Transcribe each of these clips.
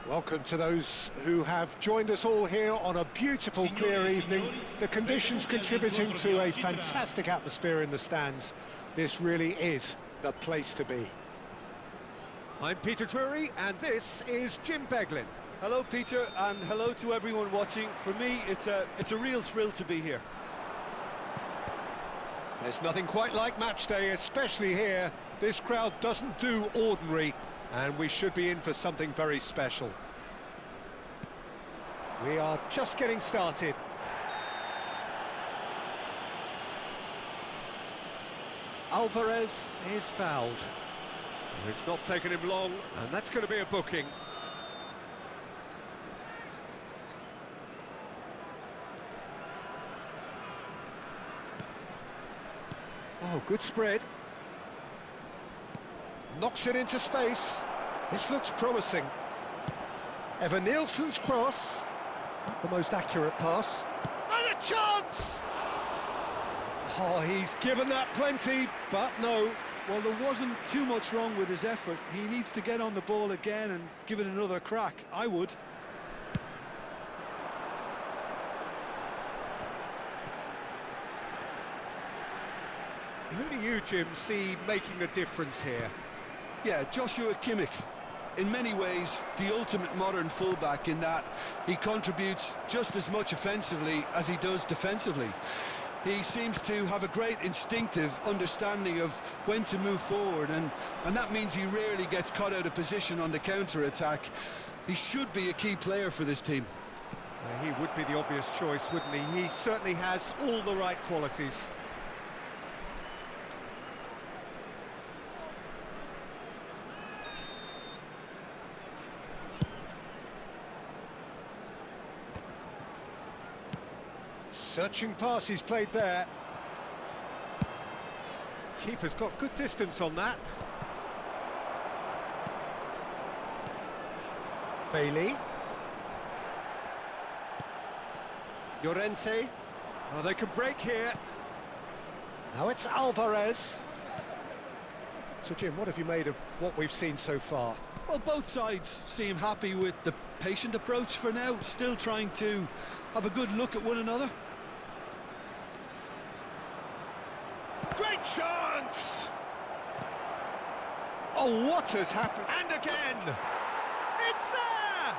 Welcome to those who have joined us all here on a beautiful, clear evening. The conditions contributing to a fantastic atmosphere in the stands. This really is the place to be. I'm Peter Drury, and this is Jim Beglin. Hello, Peter, and hello to everyone watching. For me, it's a real thrill to be here. There's nothing quite like match day, especially here. This crowd doesn't do ordinary, and we should be in for something very special. We are just getting started. Alvarez is fouled. It's not taken him long, and that's going to be a booking. Oh, good spread. Knocks it into space. This looks promising. Evan Nielsen's cross. Not the most accurate pass. And a chance! Oh, he's given that plenty, but no. Well, there wasn't too much wrong with his effort. He needs to get on the ball again and give it another crack. I would. Who do you, Jim, see making a difference here? Yeah, Joshua Kimmich. In many ways, the ultimate modern fullback in that he contributes just as much offensively as he does defensively. He seems to have a great instinctive understanding of when to move forward, and that means he rarely gets caught out of position on the counter-attack. He should be a key player for this team. He would be the obvious choice, wouldn't he? He certainly has all the right qualities. Searching pass he's played there. Keeper's got good distance on that. Bailey. Llorente. Oh, they can break here. Now it's Alvarez. So, Jim, what have you made of what we've seen so far? Well, both sides seem happy with the patient approach for now, still trying to have a good look at one another. Great chance! Oh, what has happened? And again! It's there!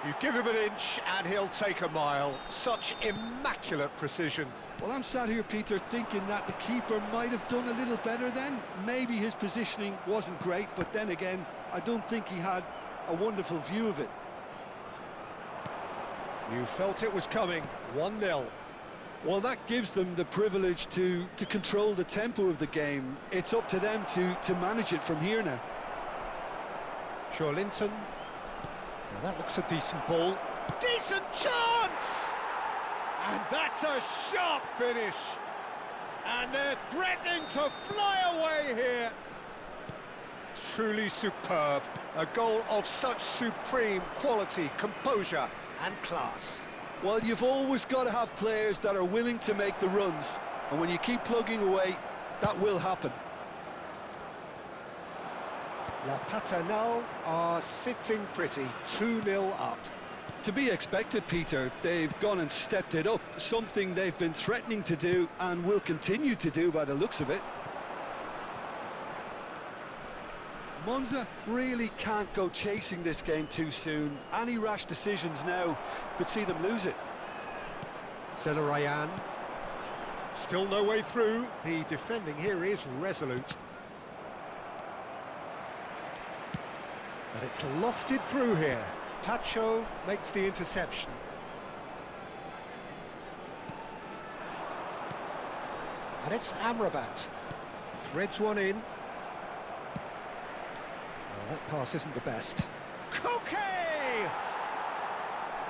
You give him an inch and he'll take a mile. Such immaculate precision. Well, I'm sat here, Peter, thinking that the keeper might have done a little better then. Maybe his positioning wasn't great, but then again, I don't think he had a wonderful view of it. You felt it was coming. 1-0. Well, that gives them the privilege to control the tempo of the game. It's up to them to manage it from here now. Linton. Now that looks a decent ball. Decent chance! And that's a sharp finish. And they're threatening to fly away here. Truly superb. A goal of such supreme quality, composure and class. Well, you've always got to have players that are willing to make the runs, and when you keep plugging away, that will happen. La Paternal are sitting pretty, 2-0 up. To be expected, Peter. They've gone and stepped it up, something they've been threatening to do and will continue to do by the looks of it. Monza really can't go chasing this game too soon. Any rash decisions now could see them lose it. Zelarayan. Still no way through. The defending here is resolute. But it's lofted through here. Tacho makes the interception. And it's Amrabat. Threads one in. That pass isn't the best. Koke!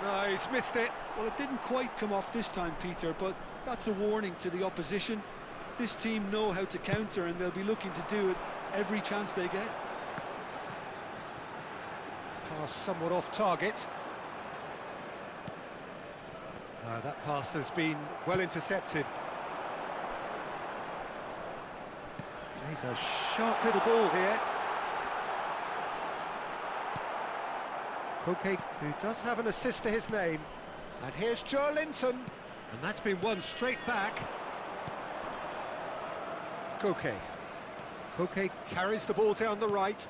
No, he's missed it. Well, it didn't quite come off this time, Peter, but that's a warning to the opposition. This team know how to counter, and they'll be looking to do it every chance they get. Pass somewhat off target. That pass has been well intercepted. He's a sharp little ball here. Koke, who does have an assist to his name. And here's Joe Linton. And that's been won straight back. Koke. Koke carries the ball down the right.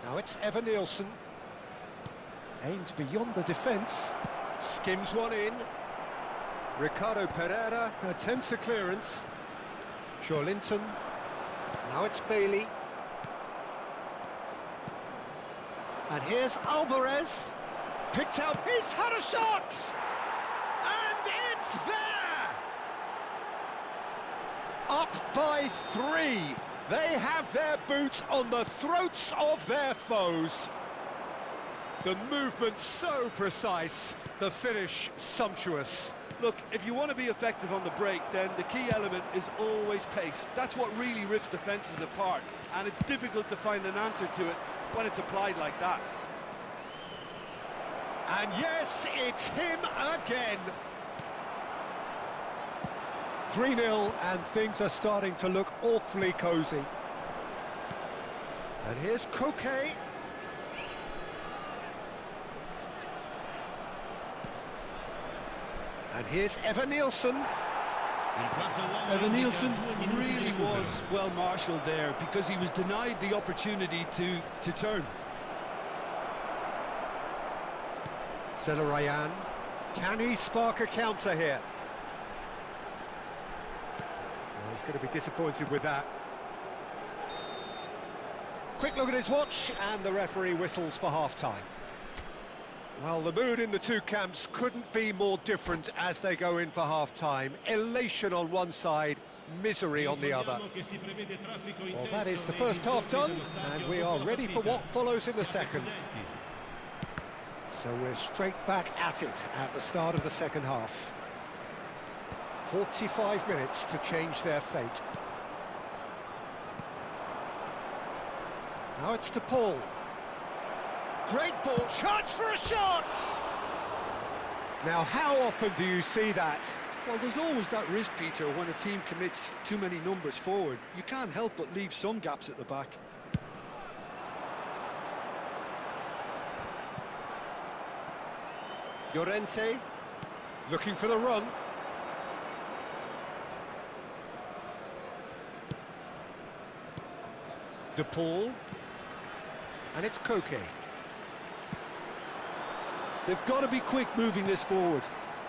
Now it's Evan Nielsen. Aimed beyond the defence. Skims one in. Ricardo Pereira attempts a clearance. Joe Linton. Now it's Bailey. And here's Alvarez. Picked out. He's had a shot! And it's there! Up by 3. They have their boots on the throats of their foes. The movement so precise, the finish sumptuous. Look, if you want to be effective on the break, then the key element is always pace. That's what really rips defences apart, and it's difficult to find an answer to it when it's applied like that. And yes, it's him again. 3-0, and things are starting to look awfully cosy. And here's Koke. And here's Evan Nielsen. Evan Nielsen really was well marshalled there because he was denied the opportunity to turn. Zelarayan. Can he spark a counter here? Well, he's going to be disappointed with that. Quick look at his watch, and the referee whistles for half-time. Well, the mood in the two camps couldn't be more different as they go in for half-time. Elation on one side, misery on the other. Well, that is the first half done, and we are ready for what follows in the second. So we're straight back at it at the start of the second half. 45 minutes to change their fate. Now it's to Paul. Great ball, chance for a shot! Now, how often do you see that? Well, there's always that risk, Peter, when a team commits too many numbers forward. You can't help but leave some gaps at the back. Llorente, looking for the run. De Paul. And it's Koke. They've got to be quick moving this forward.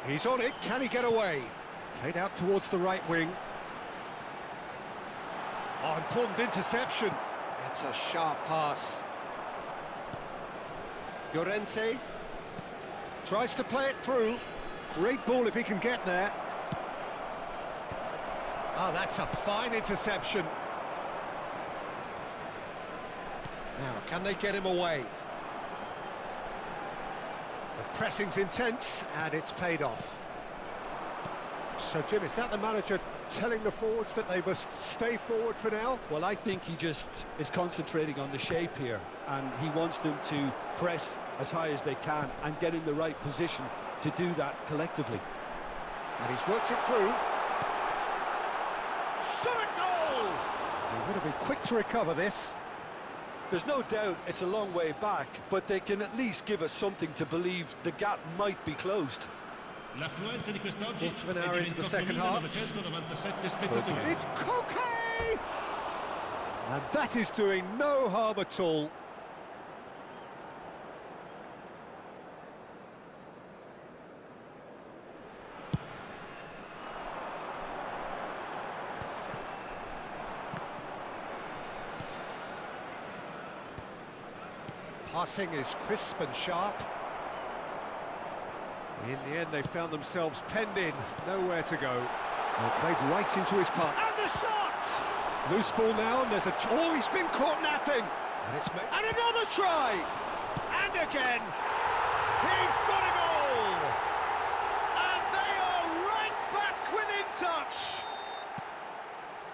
He's on it, can he get away? Played out towards the right wing. Oh, important interception. It's a sharp pass. Llorente tries to play it through. Great ball if he can get there. Oh, that's a fine interception. Now, can they get him away? The pressing's intense, and it's paid off. So, Jim, is that the manager telling the forwards that they must stay forward for now? Well, I think he just is concentrating on the shape here, and he wants them to press as high as they can and get in the right position to do that collectively. And he's worked it through. Shot a goal! They're going to be quick to recover this. There's no doubt it's a long way back, but they can at least give us something to believe the gap might be closed. Quarter of an hour into the second half. It's Koke! And that is doing no harm at all. Passing is crisp and sharp. In the end, they found themselves penned in, nowhere to go. They played right into his path. And the shot! Loose ball now, and there's a... Oh, he's been caught napping! And it's made... And another try! And again! He's got a goal! And they are right back within touch!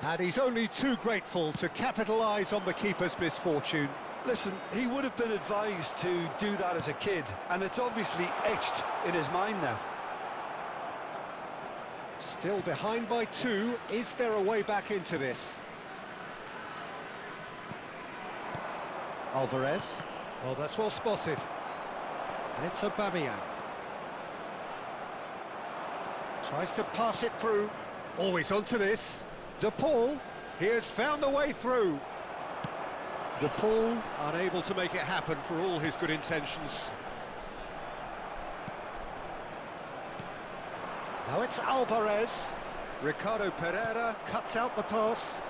And he's only too grateful to capitalise on the keeper's misfortune. Listen, he would have been advised to do that as a kid, and it's obviously etched in his mind now. Still behind by 2. Is there a way back into this? Alvarez. Oh, that's well spotted. And it's Aubameyang. Tries to pass it through. Always onto this. De Paul, he has found the way through. De Paul unable to make it happen for all his good intentions. Now it's Alvarez. Ricardo Pereira cuts out the pass.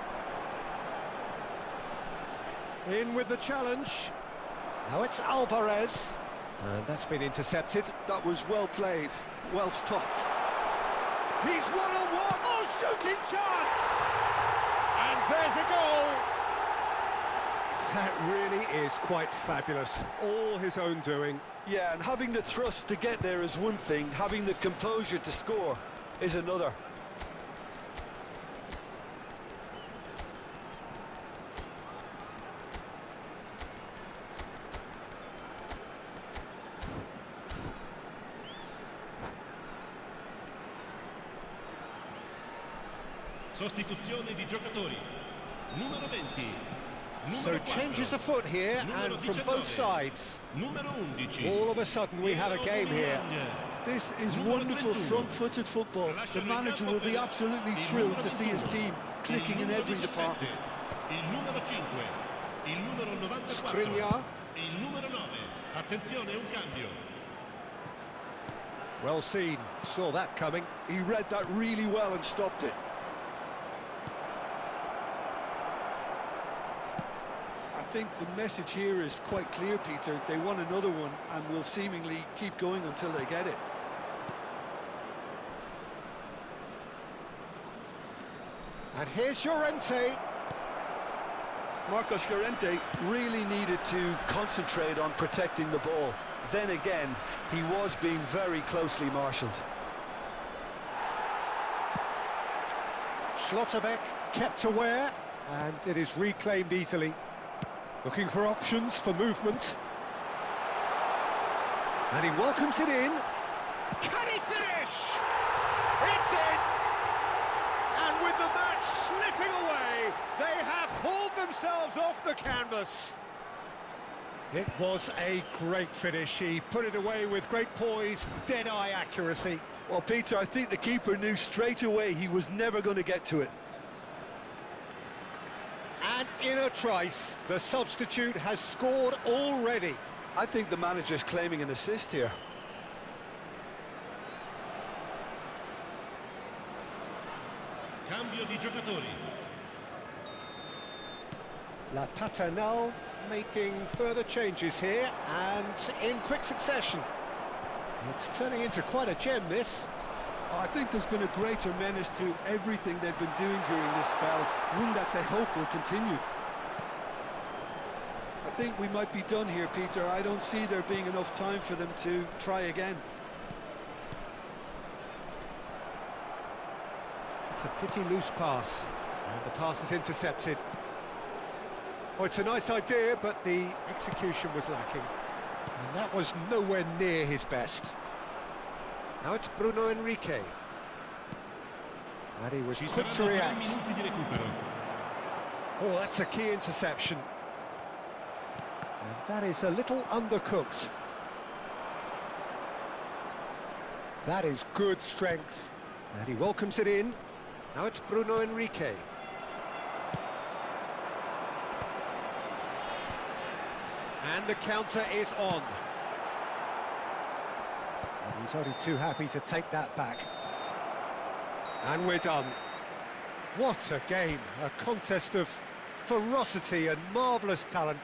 In with the challenge. Now it's Alvarez. And that's been intercepted. That was well played, well stopped. He's one-on-one. Oh, shooting chance! And there's a goal. That really is quite fabulous. All his own doing. Yeah, and having the thrust to get there is one thing, having the composure to score is another. Sostituzione di giocatori. Numero 20. So changes afoot here, and from both sides. Numero 11. All of a sudden we have a game here. This is wonderful front-footed football. The manager will be absolutely thrilled to see his team clicking in every department. Il numero 5. Il numero 94. Skriniar. Il numero 9. Attenzione, un cambio. Well seen, saw that coming. He read that really well and stopped it. I think the message here is quite clear, Peter. They want another one and will seemingly keep going until they get it. And here's Llorente. Marcos Llorente really needed to concentrate on protecting the ball. Then again, he was being very closely marshalled. Schlotterbeck kept aware, and it is reclaimed easily. Looking for options for movement. And he welcomes it in. Can he finish? It's in! And with the match slipping away, they have hauled themselves off the canvas. It was a great finish. He put it away with great poise, dead-eye accuracy. Well, Peter, I think the keeper knew straight away he was never going to get to it. And in a trice, the substitute has scored already. I think the manager's claiming an assist here. Cambio di giocatori. La Paternal making further changes here, and in quick succession. It's turning into quite a gem, this. I think there's been a greater menace to everything they've been doing during this spell, one that they hope will continue. I think we might be done here, Peter. I don't see there being enough time for them to try again. It's a pretty loose pass, and the pass is intercepted. Oh, it's a nice idea, but the execution was lacking. And that was nowhere near his best. Now it's Bruno Henrique. And he was quick to react. Oh, that's a key interception. And that is a little undercooked. That is good strength. And he welcomes it in. Now it's Bruno Henrique. And the counter is on. And he's only too happy to take that back. And we're done. What a game, a contest of ferocity and marvellous talent.